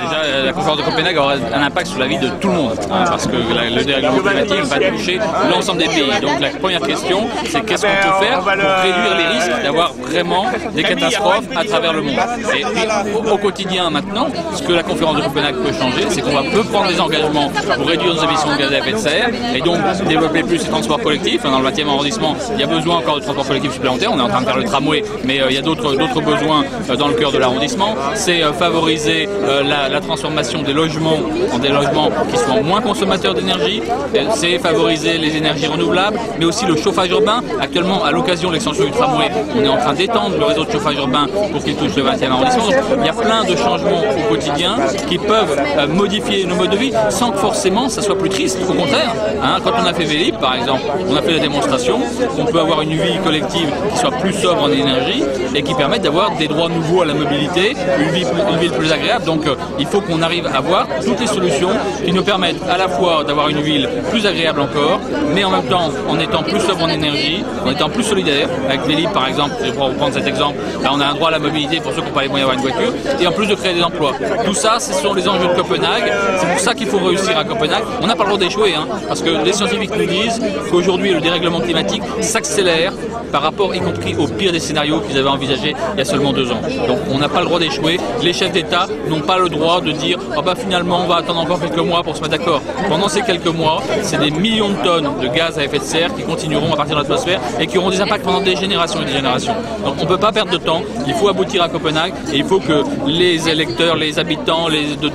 déjà, la conférence de Copenhague aura un impact sur la vie de tout le monde, hein, parce que le dérèglement climatique va toucher l'ensemble des pays. Donc la première question, c'est qu'est-ce qu'on peut faire pour réduire les risques d'avoir vraiment des catastrophes à travers le monde. Et au quotidien maintenant, ce que la conférence de Copenhague peut changer, c'est qu'on peut prendre des engagements pour réduire nos émissions de gaz à effet de serre et donc développer plus les transports collectifs. Dans le 20e arrondissement, il y a besoin encore de transports collectifs supplémentaires. On est en train de faire le tramway, mais il y a d'autres besoins dans le cœur de l'arrondissement. C'est favoriser la transformation des logements en des logements qui soient moins consommateurs d'énergie. C'est favoriser les énergies renouvelables, mais aussi le chauffage urbain. Actuellement, à l'occasion de l'extension du tramway, on est en train d'étendre le réseau de chauffage urbain pour qu'il touche le 20e arrondissement. Donc, il y a plein de changements au quotidien qui peuvent modifier nos modes de vie sans que forcément ça soit plus triste. Au contraire, hein, quand on a fait Vélib, par exemple, on a fait la démonstration qu'on peut avoir une vie collective qui soit plus sobre en énergie et qui permette d'avoir des droits nouveaux à la mobilité, une ville plus agréable. Donc il faut qu'on arrive à voir toutes les solutions qui nous permettent à la fois d'avoir une ville plus agréable encore, mais en même temps en étant plus sobre en énergie, en étant plus solidaire. Avec Vélib par exemple, je vais reprendre cet exemple, là on a un droit à la mobilité pour ceux qui n'ont pas les moyens d'avoir une voiture, et en plus de créer des emplois. Tout ça, ce sont les enjeux de Copenhague, c'est pour ça qu'il faut réussir à Copenhague. On n'a pas le droit d'échouer, hein, parce que les scientifiques nous disent qu'aujourd'hui le dérèglement climatique s'accélère par rapport y compris au pire des scénarios qu'ils avaient envisagés il y a seulement 2 ans. Donc on n'a pas le droit d'échouer, les chefs d'État n'ont pas le droit de dire oh bah finalement on va attendre encore quelques mois pour se mettre d'accord. Pendant ces quelques mois, c'est des millions de tonnes de gaz à effet de serre qui continueront à partir de l'atmosphère et qui auront des impacts pendant des générations et des générations. Donc on ne peut pas perdre de temps, il faut aboutir à Copenhague et il faut que les électeurs, les habitants,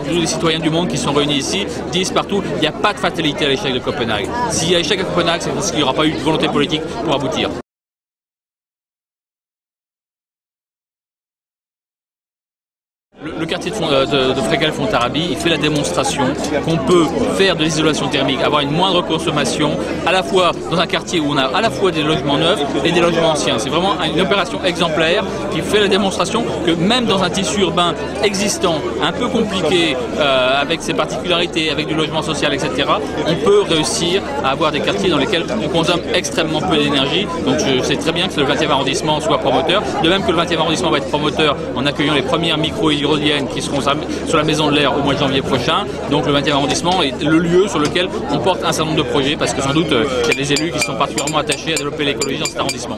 tous les citoyens du monde qui sont réunis ici disent partout il n'y a pas de fatalité à l'échec de Copenhague. S'il y a échec à Copenhague, c'est parce qu'il n'y aura pas eu de volonté politique pour aboutir. Le quartier de Frégal-Fontarabie, il fait la démonstration qu'on peut faire de l'isolation thermique, avoir une moindre consommation, à la fois dans un quartier où on a à la fois des logements neufs et des logements anciens. C'est vraiment une opération exemplaire qui fait la démonstration que même dans un tissu urbain existant, un peu compliqué, avec ses particularités, avec du logement social, etc., on peut réussir à avoir des quartiers dans lesquels on consomme extrêmement peu d'énergie. Donc je sais très bien que le 20e arrondissement soit promoteur, de même que le 20e arrondissement va être promoteur en accueillant les premières micro-hydroliennes qui seront sur la Maison de l'Air au mois de janvier prochain. Donc le 20e arrondissement est le lieu sur lequel on porte un certain nombre de projets parce que sans doute il y a des élus qui sont particulièrement attachés à développer l'écologie dans cet arrondissement.